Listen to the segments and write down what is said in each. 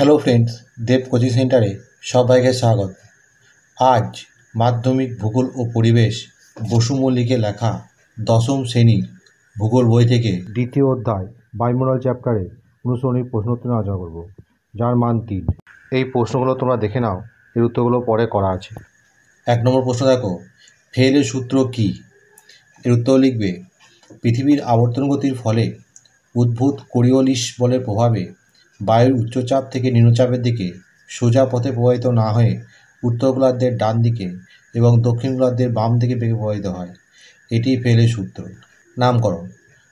Hello friends, দেব coaching সেন্টারে সবাইকে স্বাগত। আজ মাধ্যমিক ভূগোল ও পরিবেশ বসু মল্লিকের লেখা দশম শ্রেণীর ভূগোল বই থেকে দ্বিতীয় অধ্যায় বায়ুমণ্ডল চ্যাপ্টারে অনুসরণীর প্রশ্নোত্তর আলোচনা করব, যার মান 3। এই প্রশ্নগুলো তোমরা দেখে নাও, এর উত্তরগুলো পরে করা আছে। 1 নম্বর প্রশ্ন দেখো, ফেলের সূত্র কী? এর উত্তর লিখবে, পৃথিবীর আবর্তন গতির ফলে উদ্ভূত কোরিওলিস বলের প্রভাবে বায়ুর উচ্চচাপ থেকে নিম্নচাপের দিকে সোজা পথে প্রবাহিত না হয়ে উত্তর গোলার্ধের ডান দিকে এবং দক্ষিণ গোলার্ধের বাম দিকে বেগে প্রবাহিত হয়। এটি ফেলের সূত্র। নামকরণ: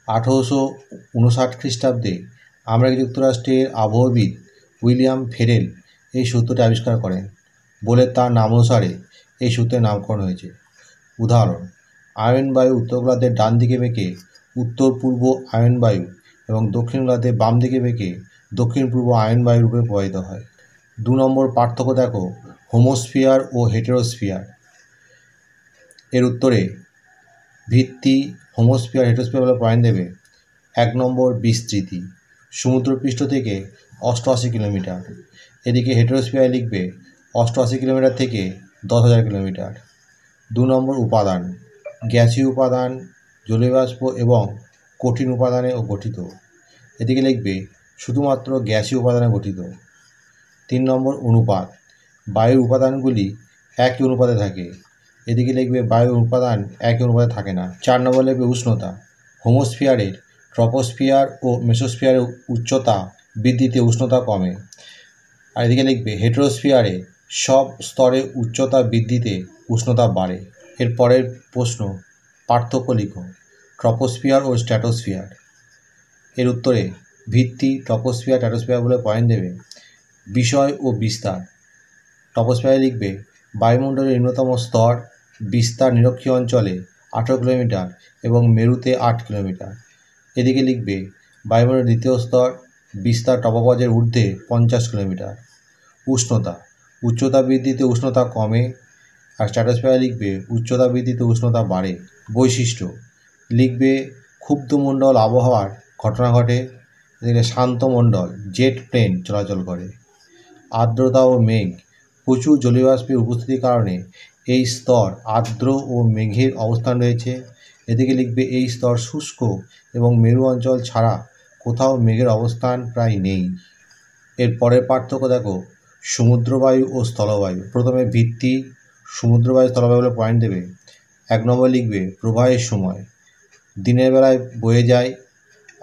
1859 খ্রিস্টাব্দে আমেরিকা যুক্তরাষ্ট্রের আবহবিদ উইলিয়াম ফেরেল এই সূত্রটি আবিষ্কার করেন বলে তার নাম অনুসারে এই সূত্রের নামকরণ হয়েছে। উদাহরণ: আয়ন বায়ু উত্তর গোলার্ধের ডান দিকে বেঁকে উত্তর পূর্ব আয়ন বায়ু এবং দক্ষিণ গোলার্ধের বাম দিকে বেঁকে দক্ষিণ পূর্ব আয়ন বায়ু রূপে প্রবাহিত হয়। 2 নম্বর পার্থক্য দেখো, হোমোস্ফিয়ার ও হেটেরোস্ফিয়ার। এর উত্তরে ভিত্তি হোমোস্ফিয়ার হেটেরোস্ফিয়ার বলে পয়েন্ট দেবে। 1 নম্বর বিস্তৃতি, সমুদ্রপৃষ্ঠ থেকে 88 কিলোমিটার। এদিকে হেটেরোস্ফিয়ার লিখবে 88 কিলোমিটার থেকে 10,000 কিলোমিটার। 2 নম্বর উপাদান, গ্যাসীয় উপাদান, জলীয় বাষ্প এবং কঠিন উপাদানে গঠিত। এদিকে লিখবে শুধুমাত্র গ্যাসীয় উপাদানে গঠিত। 3 নম্বর অনুপাত, বায়ুর উপাদানগুলি একই অনুপাতে থাকে। এদিকে লিখবে বায়ুর উপাদান একই অনুপাতে থাকে না। 4 নম্বর লিখবে উষ্ণতা, হোমোস্ফিয়ারের ট্রপোস্ফিয়ার ও মেসোস্ফিয়ারের উচ্চতা বৃদ্ধিতে উষ্ণতা কমে। আর এদিকে লিখবে হেটেরোস্ফিয়ারে সব স্তরে উচ্চতা বৃদ্ধিতে উষ্ণতা বাড়ে। এর পরের প্রশ্ন, পার্থক্য লিখো, ট্রপোস্ফিয়ার ও স্ট্র্যাটোস্ফিয়ার। এর উত্তরে ভিত্তি ট্রপোস্ফিয়ার স্ট্র্যাটোস্ফিয়ার বলে পয়েন্ট দেবে। বিষয় ও বিস্তার, ট্রপোস্ফিয়ারে লিখবে বায়ুমণ্ডলের নিম্নতম স্তর, বিস্তার নিরক্ষীয় অঞ্চলে 18 কিলোমিটার এবং মেরুতে 8 কিলোমিটার। এদিকে লিখবে বায়ুমণ্ডলের দ্বিতীয় স্তর, বিস্তার টপোপজের ঊর্ধ্বে 50 কিলোমিটার। উষ্ণতা, উচ্চতা বৃদ্ধিতে উষ্ণতা কমে। আর স্ট্র্যাটোস্ফিয়ারে লিখবে উচ্চতা বৃদ্ধিতে উষ্ণতা বাড়ে। বৈশিষ্ট্য লিখবে ক্ষুব্ধমণ্ডল আবহাওয়ার ঘটনা ঘটে। এদিকে শান্ত মণ্ডল জেট প্লেন চলাচল করে। আর্দ্রতা ও মেঘ, প্রচুর জলীয় বাষ্পের উপস্থিতির কারণে এই স্তর আর্দ্র ও মেঘের অবস্থান রয়েছে। এদিকে লিখবে এই স্তর শুষ্ক এবং মেরু অঞ্চল ছাড়া কোথাও মেঘের অবস্থান প্রায় নেই। এর পরের পার্থক্য দেখো, সমুদ্রবায়ু ও স্থলবায়ু। প্রথমে ভিত্তি সমুদ্রবায়ু স্থলবায়ু বলে পয়েন্ট দেবে। 1 নম্বর লিখবে প্রবাহের সময়, দিনের বেলায় বয়ে যায়।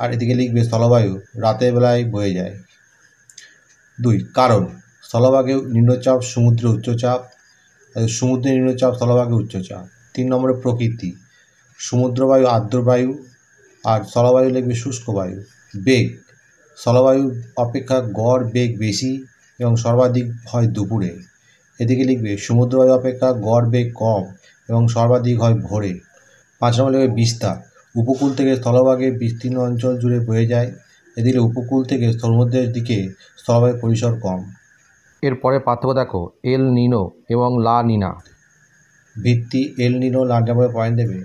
আর এদিকে লিখবে স্থলবায়ু রাতের বেলায় বয়ে যায়। 2 কারণ, স্থলভাগে নিম্নচাপ, সমুদ্রে উচ্চচাপ, সমুদ্রে নিম্নচাপ, স্থলভাগে উচ্চচাপ। 3 নম্বরে প্রকৃতি, সমুদ্রবায়ু আর্দ্র বায়ু আর স্থলবায়ু লিখবে শুষ্ক বায়ু। বেগ, স্থলবায়ু অপেক্ষা গড় বেগ বেশি এবং সর্বাধিক হয় দুপুরে। এদিকে লিখবে সমুদ্রবায়ু অপেক্ষা গড় বেগ কম এবং সর্বাধিক হয় ভোরে। 5 নম্বর লিখবে বিস্তার, উপকূল থেকে স্থলভাগে বিস্তীর্ণ অঞ্চল জুড়ে বয়ে যায়। এদিকে উপকূল থেকে সমুদ্রের দিকে স্থলবায়ুর পরিসর কম। এরপরে পার্থক্য দেখো, এল নিনো এবং লা নিনা। ভিত্তি এল নিনো লা নিনা বলে পয়েন্ট দেবে।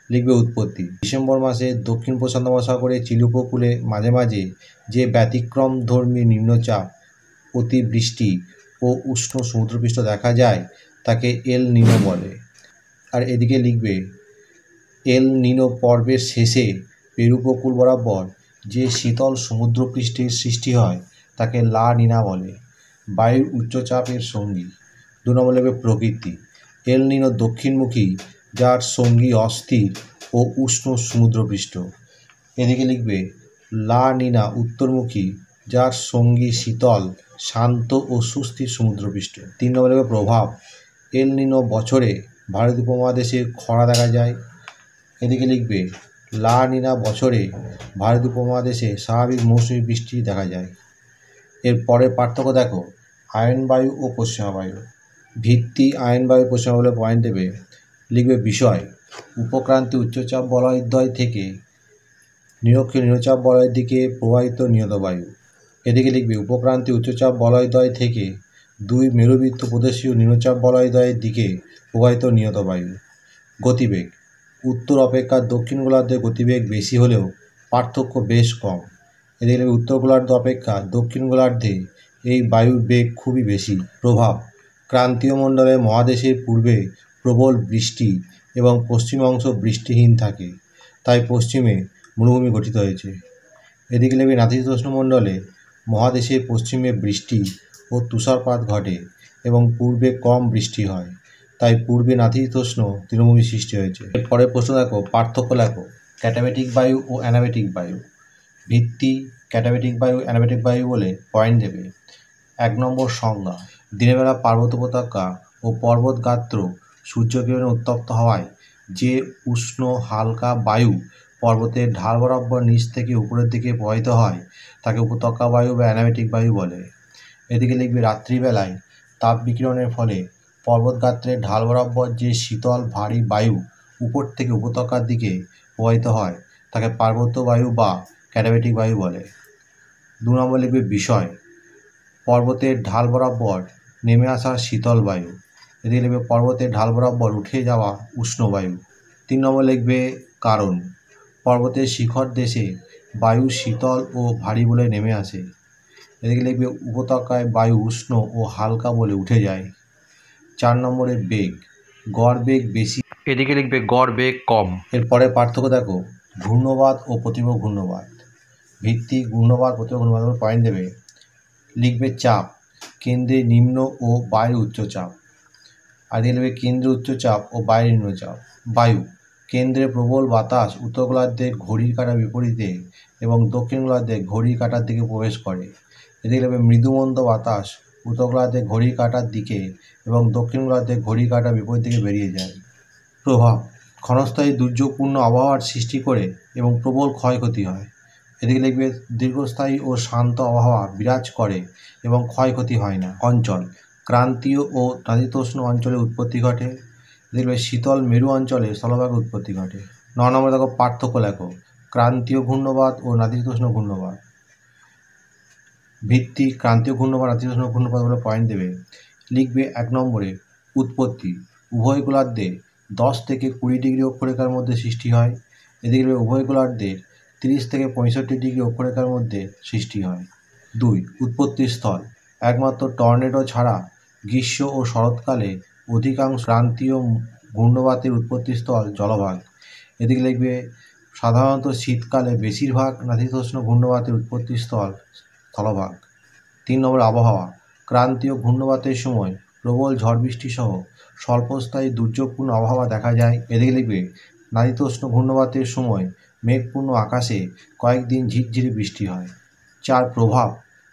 লিখবে উৎপত্তি, ডিসেম্বর মাসে দক্ষিণ প্রশান্ত মহাসাগরে চিলি উপকূলে মাঝে মাঝে যে ব্যতিক্রমধর্মী নিম্নচাপ, অতিবৃষ্টি ও উষ্ণ সমুদ্রপৃষ্ঠ দেখা যায় তাকে এল নিনো বলে। আর এদিকে লিখবে এল নিনো পর্বের শেষে পেরু উপকূল বরাবর যে শীতল সমুদ্রপৃষ্ঠের সৃষ্টি হয় তাকে লা নিনা বলে। বায়ুর উচ্চচাপের সঙ্গী। 2 নম্বর লিখবে প্রকৃতি, এল নিনো দক্ষিণমুখী, যার সঙ্গী অস্থির ও উষ্ণ সমুদ্রপৃষ্ঠ। এদিকে লিখবে লা নিনা উত্তরমুখী, যার সঙ্গী শীতল, শান্ত ও সুস্থির সমুদ্রপৃষ্ঠ। 3 নম্বর লিখবে প্রভাব, এল নিনো বছরে ভারত উপমহাদেশে খরা দেখা যায়। এদিকে লিখবে লা নিনা বছরে ভারত উপমহাদেশে স্বাভাবিক মৌসুমি বৃষ্টি দেখা যায়। এর পরের পার্থক্য দেখো, আয়ন বায়ু ও পশ্চিমা বায়ু। ভিত্তি আয়ন বায়ু পশ্চিমা বলে পয়েন্ট দেবে। লিখবে বিষয়, উপক্রান্তি উচ্চচাপ বলয়দ্বয় থেকে নিরক্ষীয় নিম্নচাপ বলয়ের দিকে প্রবাহিত নিয়ত বায়ু। এদিকে লিখবে উপক্রান্তি উচ্চচাপ বলয়দ্বয় থেকে 2 মেরুবৃত্ত প্রদেশীয় নিম্নচাপ বলয়দ্বয়ের দিকে প্রবাহিত নিয়ত বায়ু। গতিবেগ, উত্তর অপেক্ষা দক্ষিণ গোলার্ধে গতিবেগ বেশি হলেও পার্থক্য বেশ কম। এদিকে উত্তর গোলার্ধ অপেক্ষা দক্ষিণ গোলার্ধে এই বায়ুর বেগ খুবই বেশি। প্রভাব: ক্রান্তীয় মণ্ডলে মহাদেশের পূর্বে প্রবল বৃষ্টি এবং পশ্চিম অংশ বৃষ্টিহীন থাকে, তাই পশ্চিমে মরুভূমি গঠিত হয়েছে। এদিকে লিখবে নাতিশীতোষ্ণ মণ্ডলে মহাদেশের পশ্চিমে বৃষ্টি ও তুষারপাত ঘটে এবং পূর্বে কম বৃষ্টি হয়, তাই পূর্বে নাতিশীতোষ্ণ তৃণভূমি সৃষ্টি হয়েছে। এরপরে প্রশ্ন দেখো, পার্থক্য লেখো। ক্যাটাবেটিক বায়ু ও অ্যানাবেটিক বায়ু। ভিত্তি: ক্যাটাবেটিক বায়ু, অ্যানাবেটিক বায়ু বলে পয়েন্ট দেবে। 1 নম্বর সংজ্ঞা: দিনের বেলা পার্বত্য উপত্যকা ও পর্বত গাত্র সূর্যকিরণে উত্তপ্ত হওয়ায় যে উষ্ণ হালকা বায়ু পর্বতের ঢাল বরাবর নিচ থেকে উপরের দিকে প্রবাহিত হয় তাকে উপত্যকা বায়ু বা অ্যানাবেটিক বায়ু বলে। এদিকে লিখবে রাত্রিবেলায় তাপ বিকিরণের ফলে পর্বত গাত্রের ঢাল বরাবর যে শীতল ভারী বায়ু উপর থেকে উপত্যকার দিকে প্রবাহিত হয় তাকে পার্বত্য বায়ু বা ক্যাটাবেটিক বায়ু বলে। 2 নম্বর লিখবে বিষয়: পর্বতের ঢাল বরাবর নেমে আসা শীতল বায়ু। এদিকে লিখবে পর্বতের ঢাল বরাবর উঠে যাওয়া উষ্ণ বায়ু। 3 নম্বর লিখবে কারণ: পর্বতের শিখর দেশে বায়ু শীতল ও ভারী বলে নেমে আসে। এদিকে লিখবে উপত্যকায় বায়ু উষ্ণ ও হালকা বলে উঠে যায়। 4 নম্বরে বেগ: গড় বেগ বেশি, এদিকে লিখবে গড় বেগ কম। এরপরে পার্থক্য দেখো, ঘূর্ণবাদ ও প্রতিভ ঘূর্ণবাদ। ভিত্তি: ঘূর্ণবাদ, প্রতিভ ঘূর্ণবাদ পয়েন্ট দেবে। লিখবে চাপ: কেন্দ্রে নিম্ন ও বাইরে উচ্চচাপ। আর দিয়ে লিখবে কেন্দ্রে উচ্চচাপ ও বাইরে নিম্নচাপ। বায়ু: কেন্দ্রে প্রবল বাতাস উত্তর গোলার্ধে ঘড়ির কাঁটার বিপরীতে এবং দক্ষিণ গোলার্ধে ঘড়ির কাঁটার দিকে প্রবেশ করে। এদিকে লিখবে মৃদুমন্দ বাতাস উত্তর গোলার্ধে ঘড়ির কাঁটার দিকে এবং দক্ষিণ গোলার্ধে ঘড়ির কাঁটার বিপরীত দিকে বেরিয়ে যায়। প্রভাব: ক্ষণস্থায়ী দুর্যোগপূর্ণ আবহাওয়ার সৃষ্টি করে এবং প্রবল ক্ষয়ক্ষতি হয়। এদিকে লিখবে দীর্ঘস্থায়ী ও শান্ত আবহাওয়া বিরাজ করে এবং ক্ষয়ক্ষতি হয় না। অঞ্চল: ক্রান্তীয় ও নাতিশীতোষ্ণ অঞ্চলে উৎপত্তি ঘটে। দেখবে শীতল মেরু অঞ্চলে স্থলভাগে উৎপত্তি ঘটে। 9 নম্বরে দেখো, পার্থক্য লেখো। ক্রান্তীয় ঘূর্ণবাদ ও নাতিশীতোষ্ণ ঘূর্ণবাদ। ভিত্তি: ক্রান্তীয় ঘূর্ণবাদ, নাতিশীতোষ্ণ ঘূর্ণবাদ বলে পয়েন্ট দেবে। লিখবে 1 নম্বরে উৎপত্তি: উভয় গোলার্ধে 10 থেকে 20 ডিগ্রি অক্ষরেখার মধ্যে সৃষ্টি হয়। এদিকে উভয় গোলার্ধের 30 থেকে 65 ডিগ্রি অক্ষরেখার মধ্যে সৃষ্টি হয়। 2. উৎপত্তির স্থল: একমাত্র টর্নেডো ছাড়া গ্রীষ্ম ও শরৎকালে অধিকাংশ ক্রান্তীয় ঘূর্ণবাতের উৎপত্তিস্থল জলভাগ। এদিকে লিখবে সাধারণত শীতকালে বেশিরভাগ নাতিশীতোষ্ণ ঘূর্ণবাতের উৎপত্তিস্থল স্থলভাগ। 3 নম্বর আবহাওয়া: ক্রান্তীয় ঘূর্ণবাতের সময় প্রবল ঝড় বৃষ্টি সহ স্বল্পস্থায়ী দুর্যোগপূর্ণ আবহাওয়া দেখা যায়। এদিকে লিখবে নাতিশীতোষ্ণ ঘূর্ণবাতের সময় মেঘপূর্ণ আকাশে কয়েকদিন ঝিরঝিরে বৃষ্টি হয়। 4. প্রভাব: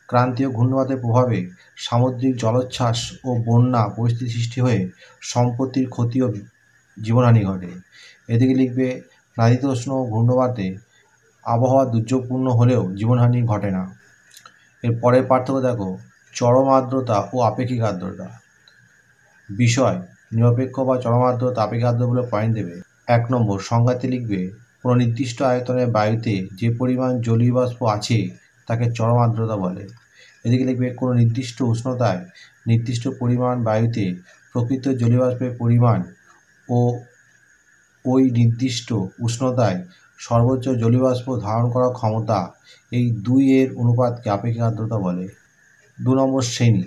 ক্রান্তীয় ঘূর্ণবাতের প্রভাবে সামুদ্রিক জলোচ্ছ্বাস ও বন্যা পরিস্থিতি সৃষ্টি হয়ে সম্পত্তির ক্ষতি ও জীবনহানি ঘটে। এদিকে লিখবে নাতিশীতোষ্ণ ঘূর্ণবাতে আবহাওয়া দুর্যোগপূর্ণ হলেও জীবনহানি ঘটে না। এর পরের পার্থক্য দেখো, চরম আর্দ্রতা ও আপেক্ষিক আর্দ্রতা। বিষয়: নিরপেক্ষ বা চরম আর্দ্রতা, আপেক্ষিক আর্দ্রতা বলে পয়েন্ট দেবে। 1 নম্বর সংজ্ঞাতে লিখবে কোনো নির্দিষ্ট আয়তনের বায়ুতে যে পরিমাণ জলীয় বাষ্প আছে তাকে চরম আর্দ্রতা বলে। এদিকে লিখবে কোনো নির্দিষ্ট উষ্ণতায় নির্দিষ্ট পরিমাণ বায়ুতে প্রকৃত জলীয় বাষ্পের পরিমাণ ও ওই নির্দিষ্ট উষ্ণতায় সর্বোচ্চ জলীয় বাষ্প ধারণ করার ক্ষমতা, এই দুইয়ের অনুপাতকে আপেক্ষিক আর্দ্রতা বলে। 2 নম্বর শ্রেণী: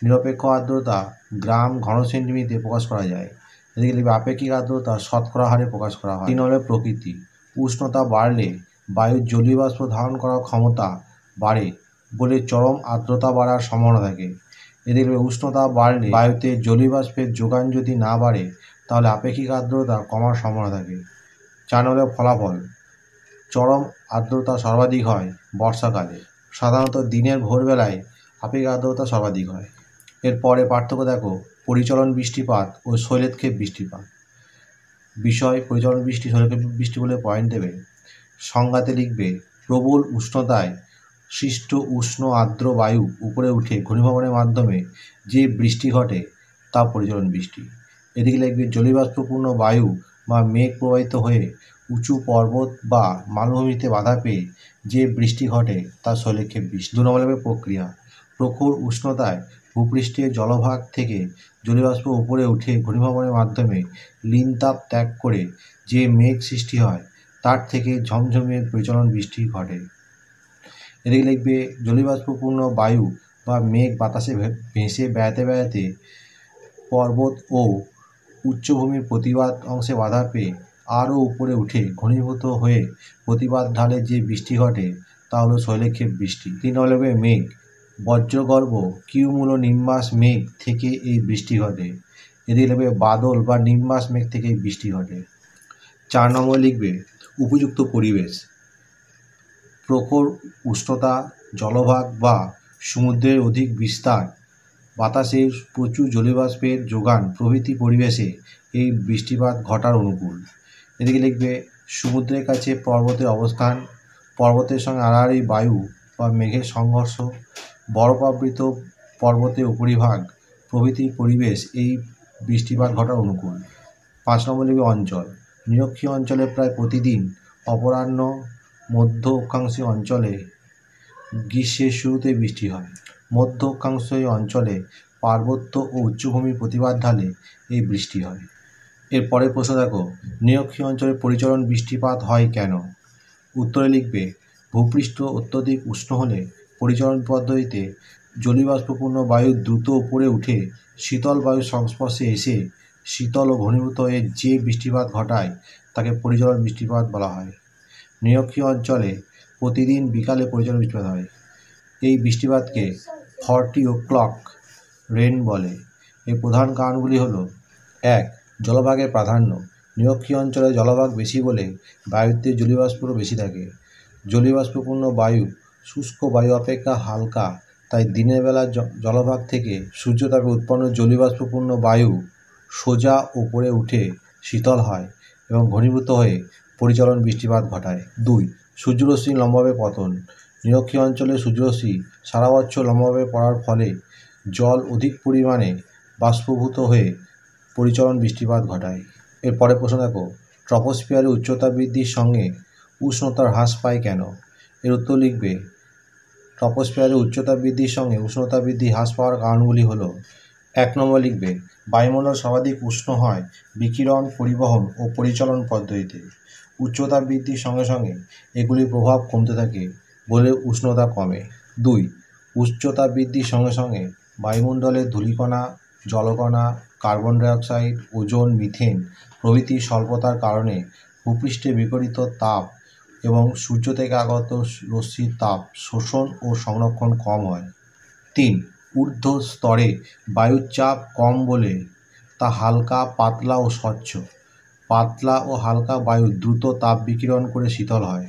নিরপেক্ষ আর্দ্রতা গ্রাম ঘন সেন্টিমিটারে প্রকাশ করা যায়। এদিকে লিখবে আপেক্ষিক আর্দ্রতা শতকরা হারে প্রকাশ করা হয়। 3 নম্বর প্রকৃতি: উষ্ণতা বাড়লে বায়ুর জলীয় বাষ্প ধারণ করার ক্ষমতা বাড়ে বলে চরম আর্দ্রতা বাড়ার সম্ভাবনা থাকে। এদিকে উষ্ণতা বাড়লে বায়ুতে জলীয় বাষ্পের যোগান যদি না বাড়ে তাহলে আপেক্ষিক আর্দ্রতা কমার সম্ভাবনা থাকে। 4 নম্বর ফলাফল: চরম আর্দ্রতা সর্বাধিক হয় বর্ষাকালে। সাধারণত দিনের ভোরবেলায় আপেক্ষিক আর্দ্রতা সর্বাধিক হয়। এরপরে পার্থক্য দেখো, পরিচলন বৃষ্টিপাত ও শৈলক্ষেপ বৃষ্টিপাত। বিষয়: পরিচলন বৃষ্টি, শৈলক্ষেপ বৃষ্টি বলে পয়েন্ট দেবে। সংজ্ঞাতে লিখবে প্রবল উষ্ণতায় সৃষ্ট উষ্ণ আর্দ্র বায়ু উপরে উঠে ঘনীভবনের মাধ্যমে যে বৃষ্টি ঘটে তা পরিচলন বৃষ্টি। এদিকে লিখবে জলীয়বাষ্পপূর্ণ বায়ু বা মেঘ প্রবাহিত হয়ে উঁচু পর্বত বা মালভূমিতে বাধা পেয়ে যে বৃষ্টি ঘটে তা শৈলক্ষেপ বৃষ্টি। 2 নম্বর লিখবে প্রক্রিয়া: প্রখর উষ্ণতায় ভূপৃষ্ঠের জলভাগ থেকে জলীয়বাষ্প উপরে উঠে ঘনীভবনের মাধ্যমে লিনতাপ ত্যাগ করে যে মেঘ সৃষ্টি হয় তার থেকে ঝমঝমিয়ে পরিচলন বৃষ্টি ঘটে। এদিকে লিখবে জলীয়বাষ্পপূর্ণ বায়ু বা মেঘ বাতাসে ভেসে বেড়াতে বেড়াতে পর্বত ও উচ্চভূমির প্রতিবাদ অংশে বাধা পেয়ে আরও উপরে উঠে ঘনীভূত হয়ে প্রতিবাদ ঢালে যে বৃষ্টি ঘটে তা হলো শৈলক্ষেপ বৃষ্টি। 3 নম্বর মেঘ, বজ্রগর্ভ কিউমুল নিম্বাস মেঘ থেকে এই বৃষ্টি ঘটে। এদিকে লিখবে বাদল বা নিম্বাস মেঘ থেকে এই বৃষ্টি ঘটে। 4 নম্বর লিখবে উপযুক্ত পরিবেশ, প্রখর উষ্ণতা, জলভাগ বা সমুদ্রের অধিক বিস্তার, বাতাসের প্রচুর জলীয়বাষ্পের যোগান প্রভৃতি পরিবেশে এই বৃষ্টিপাত ঘটার অনুকূল। এদিকে লিখবে সমুদ্রের কাছে পর্বতের অবস্থান, পর্বতের সঙ্গে আড়াআড়ি বায়ু বা মেঘের সংঘর্ষ, বরফাবৃত পর্বতের উপরিভাগ প্রভৃতি পরিবেশ এই বৃষ্টিপাত ঘটার অনুকূল। 5 নম্বর লিখবে অঞ্চল, নিরক্ষীয় অঞ্চলে প্রায় প্রতিদিন অপরাহ্ন, মধ্য অক্ষাংশীয় অঞ্চলে গ্রীষ্মের শুরুতে বৃষ্টি হয়। মধ্য অক্ষাংশীয় অঞ্চলে পার্বত্য ও উচ্চভূমির প্রতিবাদ ঢালে এই বৃষ্টি হয়। এর পরের প্রশ্ন দেখো, নিরক্ষীয় অঞ্চলে পরিচলন বৃষ্টিপাত হয় কেন? উত্তরে লিখবে ভূপৃষ্ঠ অত্যধিক উষ্ণ হলে পরিচলন পদ্ধতিতে জলীয়বাষ্পপূর্ণ বায়ু দ্রুত উপরে উঠে শীতল বায়ুর সংস্পর্শে এসে শীতল ও ঘনীভূত হয়ে যে বৃষ্টিপাত ঘটায় তাকে পরিচলন বৃষ্টিপাত বলা হয়। নিরক্ষীয় অঞ্চলে প্রতিদিন বিকালে পরিচলন বৃষ্টিপাত হয়। এই বৃষ্টিপাতকে 40 o'clock রেন বলে। এর প্রধান কারণগুলি হলো: 1. জলভাগের প্রাধান্য, নিরক্ষীয় অঞ্চলে জলভাগ বেশি বলে বায়ুতে জলীয়বাষ্পও বেশি থাকে। জলীয়বাষ্পপূর্ণ বায়ু শুষ্ক বায়ু অপেক্ষা হালকা, তাই দিনের বেলা জলভাগ থেকে সূর্যতাপে উৎপন্ন জলীয়বাষ্পপূর্ণ বায়ু সোজা উপরে উঠে শীতল হয় এবং ঘনীভূত হয়ে পরিচলন বৃষ্টিপাত ঘটায়। 2. সূর্যরশ্মি লম্বভাবে পতন, নিরক্ষীয় অঞ্চলে সূর্যরশ্মি সারা বছর লম্বভাবে পড়ার ফলে জল অধিক পরিমাণে বাষ্পীভূত হয়ে পরিচলন বৃষ্টিপাত ঘটায়। এর পরের প্রশ্ন দেখো, ট্রপোস্ফিয়ারে উচ্চতা বৃদ্ধির সঙ্গে উষ্ণতার হ্রাস পায় কেন? এর উত্তর লিখবে ট্রপোস্ফিয়ারে উচ্চতা বৃদ্ধির সঙ্গে উষ্ণতা বৃদ্ধি হ্রাস পাওয়ার কারণগুলি হলো: 1 নম্বর লিখবে বায়ুমণ্ডল সর্বাধিক উষ্ণ হয় বিকিরণ পরিবহন ও পরিচলন পদ্ধতিতে। উচ্চতা বৃদ্ধির সঙ্গে সঙ্গে এগুলির প্রভাব কমতে থাকে বলে উষ্ণতা কমে। 2. উচ্চতা বৃদ্ধির সঙ্গে সঙ্গে বায়ুমণ্ডলের ধূলিকণা, জলকণা, কার্বন ডাইঅক্সাইড, ওজোন, মিথেন প্রভৃতির স্বল্পতার কারণে ভূপৃষ্ঠে বিকিরিত তাপ এবং সূর্য থেকে আগত রশ্মির তাপ শোষণ ও সংরক্ষণ কম হয়। 3. ঊর্ধ্ব স্তরে বায়ুর চাপ কম বলে তা হালকা, পাতলা ও স্বচ্ছ। পাতলা ও হালকা বায়ু দ্রুত তাপ বিকিরণ করে শীতল হয়।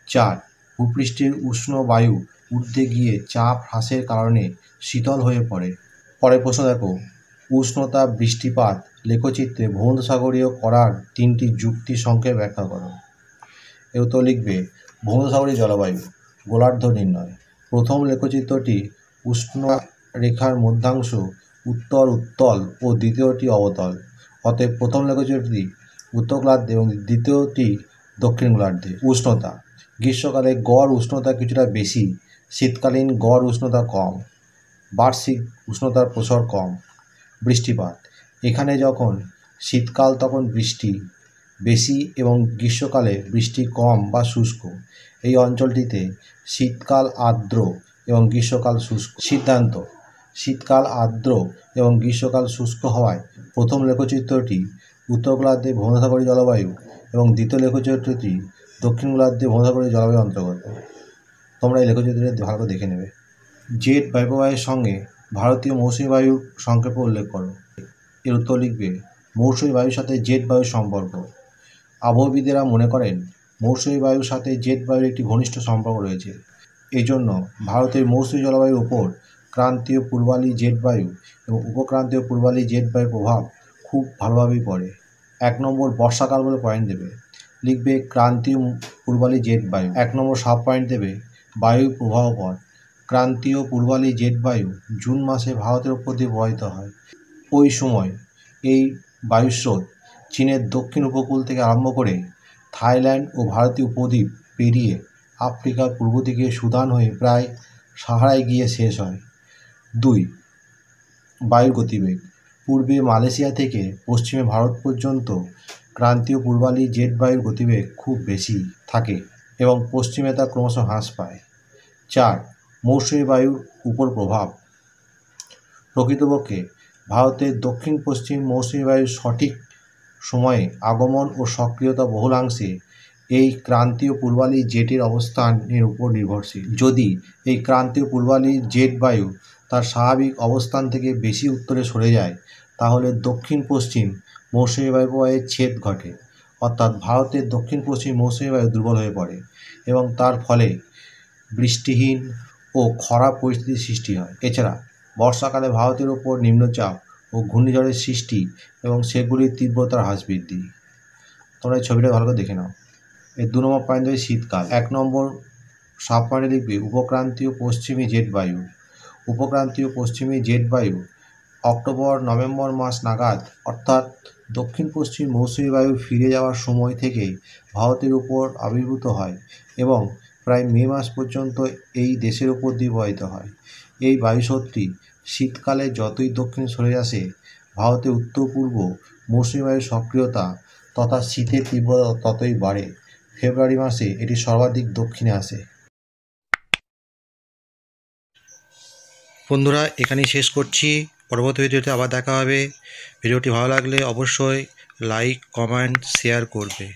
4. ভূপৃষ্ঠের উষ্ণ বায়ু ঊর্ধ্বে গিয়ে চাপ হ্রাসের কারণে শীতল হয়ে পড়ে। পরের প্রশ্ন দেখো, উষ্ণতা বৃষ্টিপাত লেখচিত্রে ভূমধ্যসাগরীয় করার 3টি যুক্তি সংক্ষেপে ব্যাখ্যা করো। এর উত্তর লিখবে ভূমধ্যসাগরীয় জলবায়ু, গোলার্ধ নির্ণয়। প্রথম লেখচিত্রটি উষ্ণ রেখার মধ্যাংশ উত্তর উত্তল ও দ্বিতীয়টি অবতল, অতএব প্রথম লেখচিত্রটি উত্তর গোলার্ধে এবং দ্বিতীয়টি দক্ষিণ গোলার্ধে। উষ্ণতা, গ্রীষ্মকালে গড় উষ্ণতা কিছুটা বেশি, শীতকালীন গড় উষ্ণতা কম, বার্ষিক উষ্ণতার প্রসার কম। বৃষ্টিপাত, এখানে যখন শীতকাল তখন বৃষ্টি বেশি এবং গ্রীষ্মকালে বৃষ্টি কম বা শুষ্ক। এই অঞ্চলটিতে শীতকাল আর্দ্র এবং গ্রীষ্মকাল শুষ্ক। সিদ্ধান্ত, শীতকাল আর্দ্র এবং গ্রীষ্মকাল শুষ্ক হওয়ায় প্রথম লেখচিত্রটি উত্তর গোলার্ধে ভূমধ্যসাগরীয় জলবায়ু এবং দ্বিতীয় লেখচিত্রটি দক্ষিণ গোলার্ধে ভূমধ্যসাগরীয় জলবায়ুর অন্তর্গত। তোমরা এই লেখচিত্রটি ভালো করে দেখে নেবে। জেট বায়ুপ্রবাহের সঙ্গে ভারতীয় মৌসুমী বায়ুর সংক্ষেপে উল্লেখ করো। এর উত্তর লিখবে মৌসুমী বায়ুর সাথে জেট বায়ুর সম্পর্ক। আবহবিদেরা মনে করেন মৌসুমী বায়ুর সাথে জেট বায়ুর একটি ঘনিষ্ঠ সম্পর্ক রয়েছে। এই জন্য ভারতের মৌসুমী জলবায়ুর ওপর ক্রান্তীয় পূর্বালি জেট বায়ু এবং উপক্রান্তীয় পূর্বালি জেট বায়ুর প্রভাব খুব ভালোভাবেই পড়ে। 1 নম্বর বর্ষাকাল বলে পয়েন্ট দেবে, লিখবে ক্রান্তীয় পূর্বালি জেট বায়ু। 1 নম্বর সাব পয়েন্ট দেবে বায়ুর প্রবাহ পথ। ক্রান্তীয় পূর্বালি জেট বায়ু জুন মাসে ভারতের উপর দিয়ে প্রবাহিত হয়। ওই সময় এই বায়ুস্রোত চীনের দক্ষিণ উপকূল থেকে আরম্ভ করে থাইল্যান্ড ও ভারতীয় উপদ্বীপ পেরিয়ে আফ্রিকার পূর্ব দিকে সুদান হয়ে প্রায় সাহারায় গিয়ে শেষ হয়। 2. বায়ুর গতিবেগ, পূর্বে মালয়েশিয়া থেকে পশ্চিমে ভারত পর্যন্ত ক্রান্তীয় পূর্বালি জেট বায়ুর গতিবেগ খুব বেশি থাকে এবং পশ্চিমে তা ক্রমশ হ্রাস পায়। 4. মৌসুমী বায়ুর উপর প্রভাব। প্রকৃতপক্ষে ভারতের দক্ষিণ পশ্চিম মৌসুমী বায়ুর সঠিক সময়ে আগমন ও সক্রিয়তা বহুলাংশে এই ক্রান্তীয় পূর্বালি জেটের অবস্থানের উপর নির্ভরশীল। যদি এই ক্রান্তীয় পূর্বালি জেট বায়ু তার স্বাভাবিক অবস্থান থেকে বেশি উত্তরে সরে যায়, তাহলে দক্ষিণ পশ্চিম মৌসুমী বায়ু প্রবাহের ছেদ ঘটে, অর্থাৎ ভারতের দক্ষিণ পশ্চিম মৌসুমী বায়ু দুর্বল হয়ে পড়ে এবং তার ফলে বৃষ্টিহীন ও খরা পরিস্থিতির সৃষ্টি হয়। এছাড়া বর্ষাকালে ভারতের ওপর নিম্নচাপ ও ঘূর্ণিঝড়ের সৃষ্টি এবং সেগুলির তীব্রতার হ্রাস বৃদ্ধি। তোমরা এই ছবিটা ভালো করে দেখে নাও। এর 2 নম্বর পয়েন্ট দেবে শীতকাল। 1 নম্বর সাব পয়েন্টে লিখবে উপক্রান্তীয় পশ্চিমী জেট বায়ু। উপক্রান্তীয় পশ্চিমী জেট বায়ু অক্টোবর নভেম্বর মাস নাগাদ, অর্থাৎ দক্ষিণ পশ্চিম মৌসুমী বায়ু ফিরে যাওয়ার সময় থেকে ভারতের উপর আবির্ভূত হয় এবং প্রায় মে মাস পর্যন্ত এই দেশের উপর দিয়ে প্রবাহিত হয়। এই বায়ুস্রোতটি শীতকালে যতই দক্ষিণে সরে আসে, ভারতের উত্তর পূর্ব মৌসুমী বায়ুর সক্রিয়তা তথা শীতের তীব্রতা ততই বাড়ে। ফেব্রুয়ারি মাসে এটি সর্বাধিক দক্ষিণে আসে। বন্ধুরা, এখানেই শেষ করছি। পরবর্তী ভিডিওতে আবার দেখা হবে। ভিডিওটি ভালো লাগলে অবশ্যই লাইক, কমেন্ট, শেয়ার করবে।